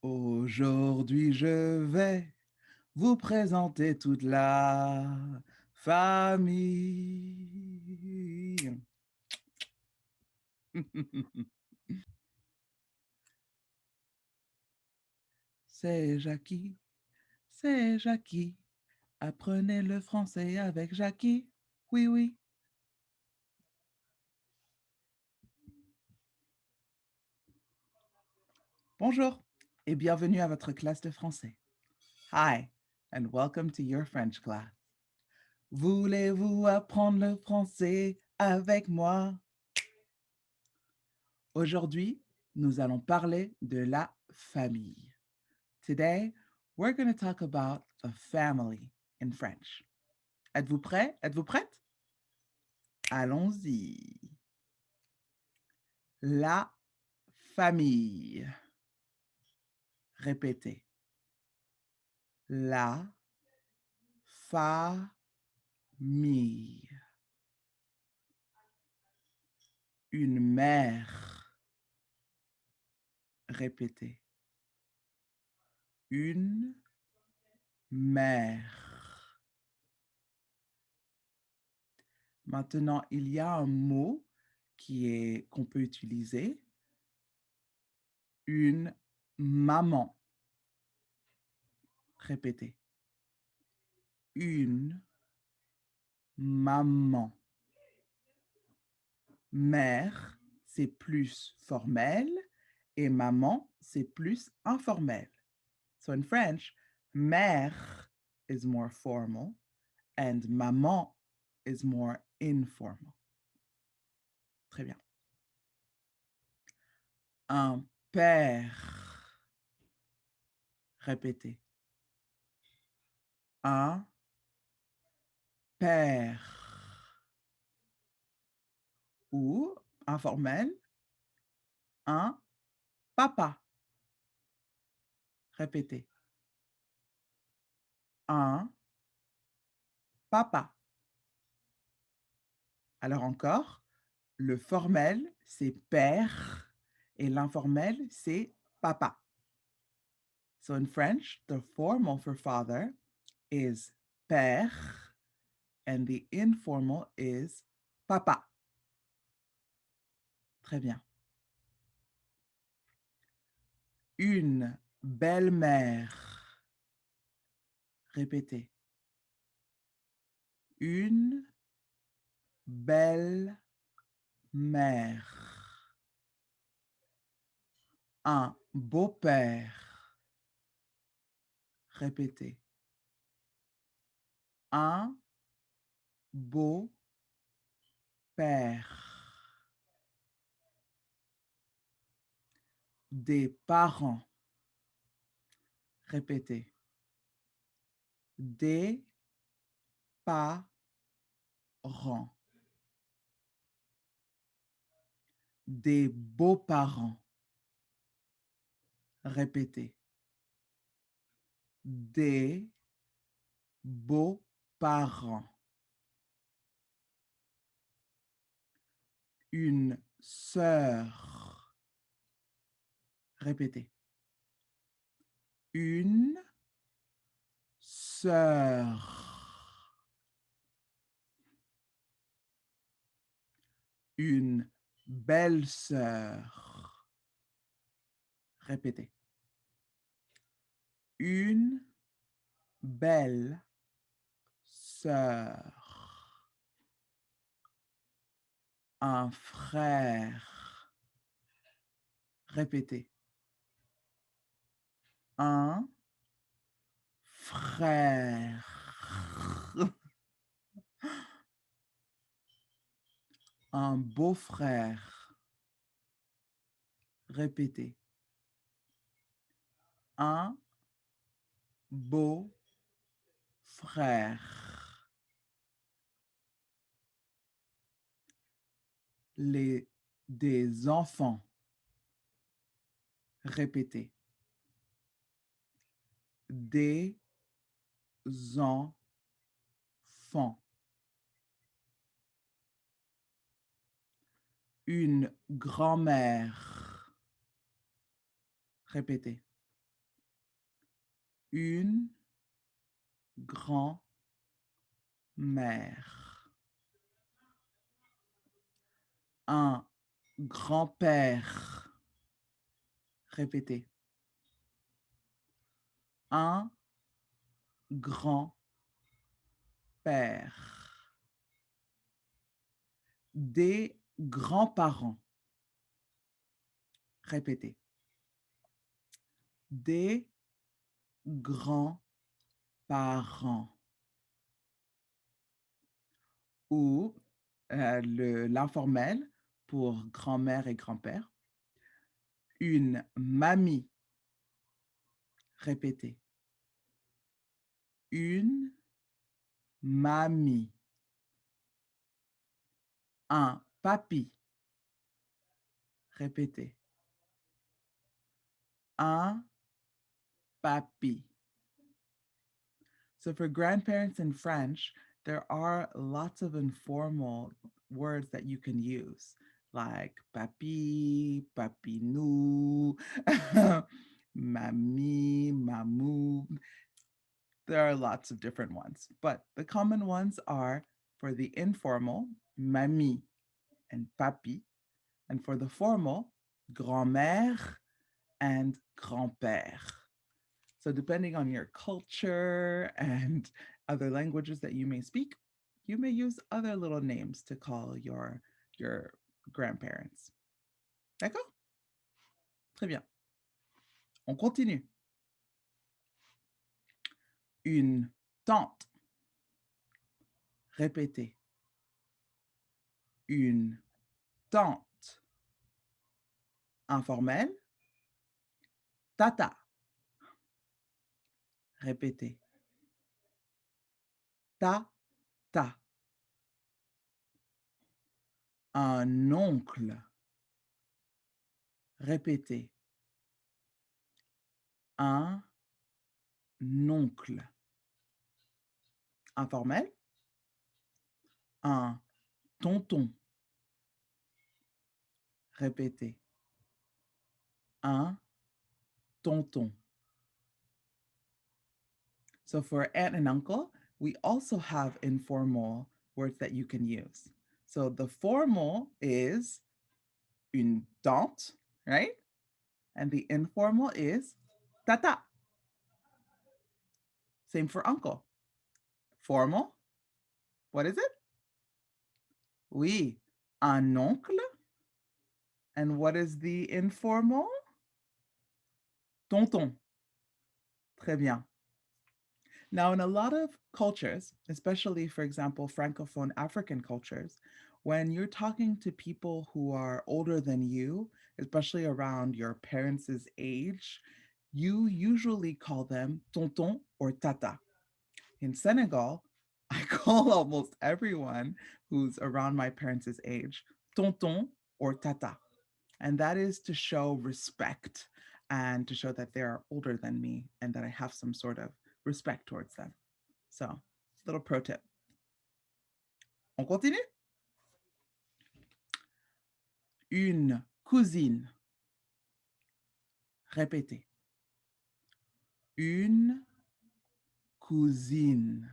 Aujourd'hui, je vais vous présenter toute la famille. C'est Jackie, c'est Jackie. Apprenez le français avec Jackie. Oui, oui. Bonjour et bienvenue à votre classe de français. Hi and welcome to your French class. Voulez-vous apprendre le français avec moi? Aujourd'hui, nous allons parler de la famille. Today, we're going to talk about the family in French. Êtes-vous prêt? Êtes-vous prête? Allons-y. La famille. Répétez. La famille. Une mère. Répétez. Une mère. Maintenant, il y a un mot qu'on peut utiliser. Une maman. Répétez. Une maman. Mère, c'est plus formel et maman, c'est plus informel. So in French, mère is more formal and maman is more informal. Très bien. Un père. Répétez. Un père. Ou, informel, un papa. Répétez. Un papa. Alors encore, le formel, c'est père et l'informel, c'est papa. So in French, the formal for father is père and the informal is papa. Très bien. Une belle-mère. Répétez. Une belle-mère. Un beau-père. Répétez. Un beau-père. Des parents. Répétez. Des parents. Des beaux-parents. Répétez. Des beaux-parents. Une sœur. Répétez. Une sœur. Une belle-sœur. Répétez. Une belle sœur. Un frère. Répétez. Un frère. Un beau-frère. Répétez. Un beau-frère. Des enfants. Répétez. Des enfants. Une grand-mère. Répétez. une grand-mère, un grand-père. Répétez. Un grand-père. Des grands-parents. Répétez. Des grands-parents. Ou l'informel pour grand-mère et grand-père. Une mamie. Répétez. Une mamie. Un papy. Répétez. Un papy. So for grandparents in French, there are lots of informal words that you can use, like papi, papinou, mamie, mamou. There are lots of different ones, but the common ones are for the informal, mamie and papi, and for the formal, grand-mère and grand-père. So depending on your culture and other languages that you may speak, you may use other little names to call your grandparents. D'accord? Très bien. On continue. Une tante. Répétez. Une tante. Informel. Tata. Répétez. Ta. Un oncle. Répétez. Un oncle. Informel. Un tonton. Répétez. Un tonton. So for aunt and uncle, we also have informal words that you can use. So the formal is une tante, right? And the informal is tata. Same for uncle. Formal, what is it? Oui, un oncle. And what is the informal? Tonton. Très bien. Now, in a lot of cultures, especially, for example, Francophone African cultures, when you're talking to people who are older than you, especially around your parents' age, you usually call them tonton or tata. In Senegal, I call almost everyone who's around my parents' age tonton or tata. And that is to show respect and to show that they're older than me and that I have some sort of respect towards them. So, little pro tip. On continue? Une cousine. Répétez. Une cousine.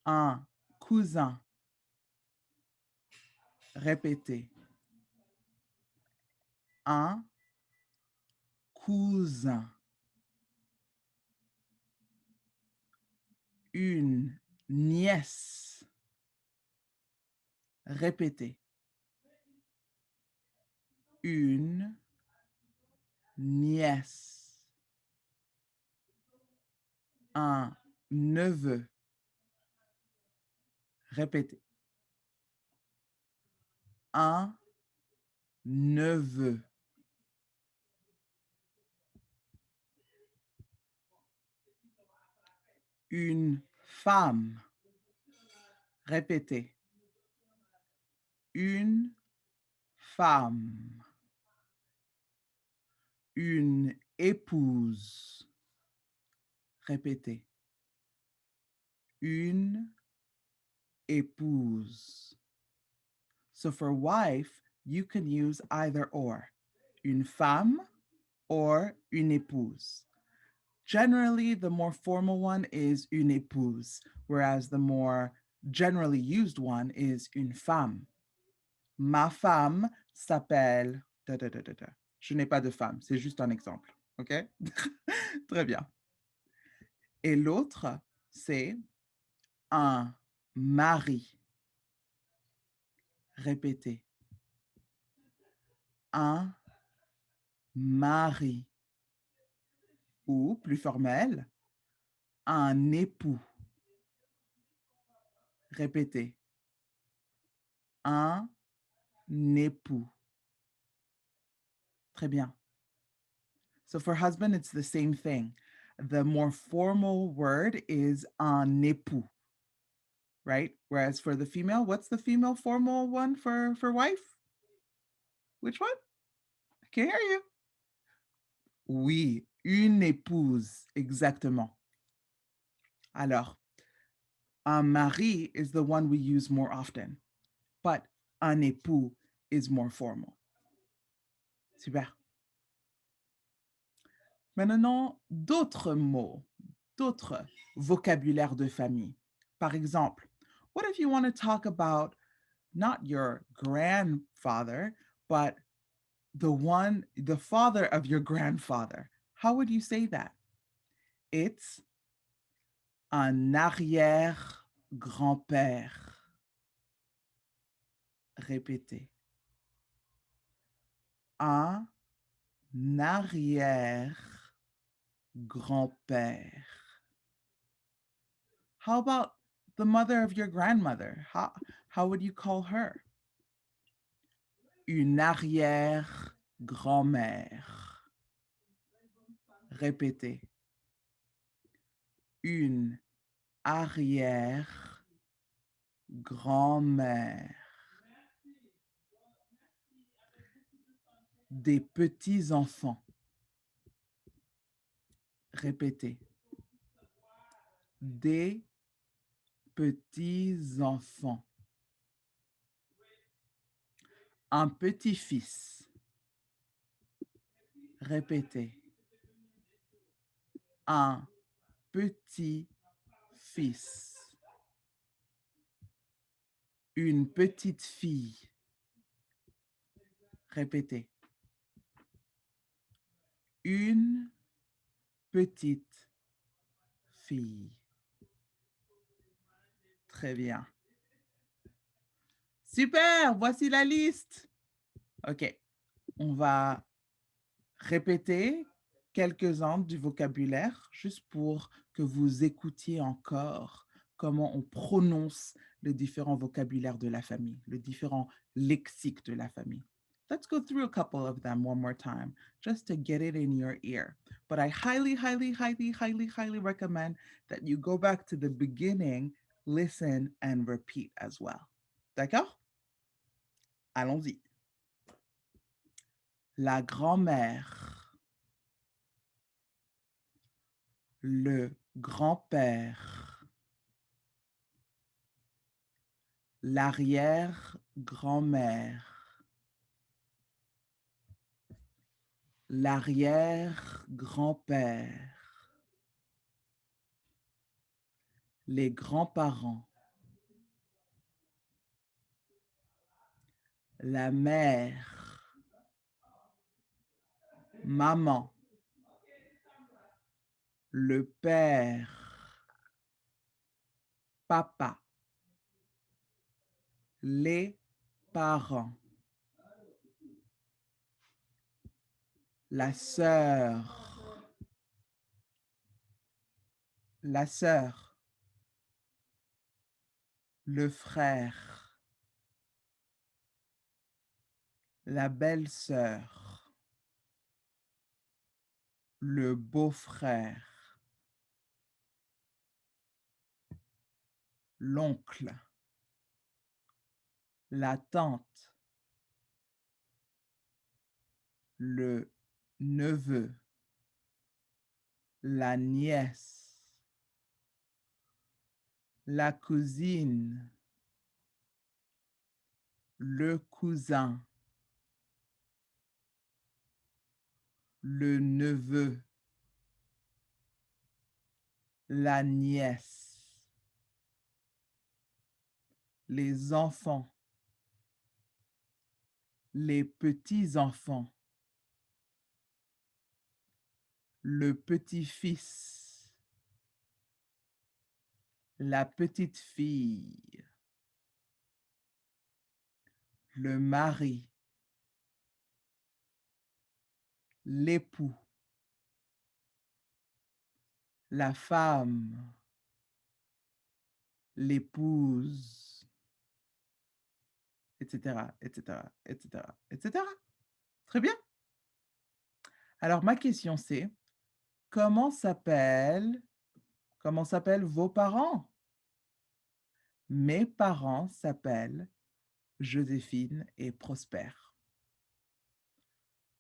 Un cousin. Répétez. Un cousin. Une nièce. Répétez. Une nièce. Un neveu. Répétez. Un neveu. Une femme. Répétez. Une femme. Une épouse. Répétez. Une épouse. So for wife, you can use either or. Une femme or une épouse. Generally, the more formal one is une épouse, whereas the more generally used one is une femme. Ma femme s'appelle da, da, da, da, da. Je n'ai pas de femme, c'est juste un exemple. OK? Très bien. Et l'autre, c'est un mari. Répétez. Un mari. Ou, plus formel, un époux. Répétez. Un époux. Très bien. So for husband, it's the same thing. The more formal word is un époux, right? Whereas for the female, what's the female formal one for wife? Which one? I can't hear you. Oui, une épouse, exactement. Alors, un mari is the one we use more often, but un époux is more formal. Super. Maintenant, d'autres mots, d'autres vocabulaires de famille. Par exemple, what if you want to talk about not your grandfather, but the father of your grandfather? How would you say that? It's un arrière-grand-père. Répétez. Un arrière-grand-père. How about the mother of your grandmother? How would you call her? Une arrière-grand-mère. Répétez. Une arrière-grand-mère. Des petits-enfants. Répétez. Des petits-enfants. Un petit-fils. Répétez. Un petit-fils. Une petite fille. Répétez. Une petite fille. Très bien. Super, voici la liste. OK, on va répéter quelques-uns du vocabulaire juste pour que vous écoutiez encore comment on prononce les différents vocabulaires de la famille, les différents lexiques de la famille. Let's go through a couple of them one more time, just to get it in your ear. But I highly, highly, highly, highly, highly recommend that you go back to the beginning, listen, and repeat as well. D'accord? Allons-y. La grand-mère, le grand-père, l'arrière-grand-mère, l'arrière-grand-père, les grands-parents, la mère, maman, le père, papa, les parents, la sœur, la sœur, le frère, la belle-sœur, le beau-frère, l'oncle, la tante, le neveu, la nièce, la cousine, le cousin, le neveu, la nièce, les enfants, les petits-enfants, le petit-fils, la petite-fille, le mari, l'époux, la femme, l'épouse, etc., etc., etc., etc. Très bien. Alors ma question c'est, comment s'appellent vos parents? Mes parents s'appellent Joséphine et Prosper.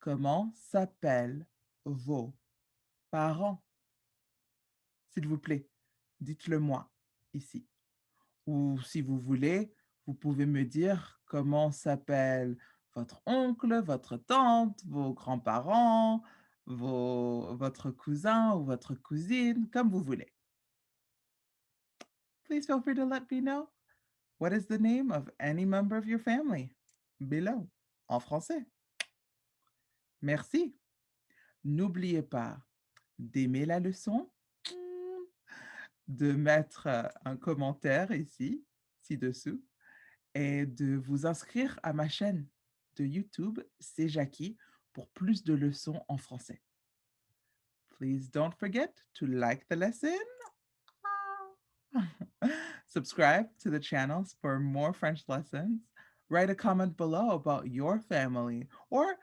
Comment s'appellent vos parents? S'il vous plaît, dites-le moi ici. Ou si vous voulez, vous pouvez me dire comment s'appelle votre oncle, votre tante, vos grands-parents, votre cousin ou votre cousine, comme vous voulez. Please feel free to let me know what is the name of any member of your family below, en français. Merci. N'oubliez pas d'aimer la leçon, de mettre un commentaire ici, ci-dessous, et de vous inscrire à ma chaîne de YouTube, c'est Jackie, pour plus de leçons en français. Please don't forget to like the lesson. Subscribe to the channels for more French lessons. Write a comment below about your family. Or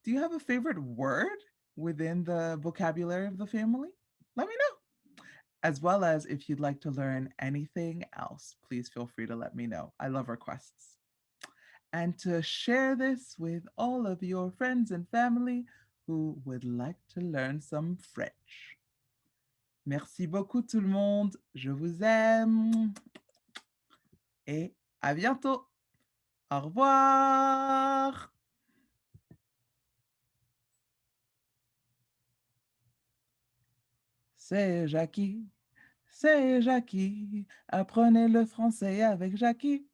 do you have a favorite word within the vocabulary of the family? Let me know. As well as if you'd like to learn anything else, please feel free to let me know. I love requests. And to share this with all of your friends and family who would like to learn some French. Merci beaucoup tout le monde. Je vous aime. Et à bientôt. Au revoir. C'est Jackie. C'est Jackie. Apprenez le français avec Jackie.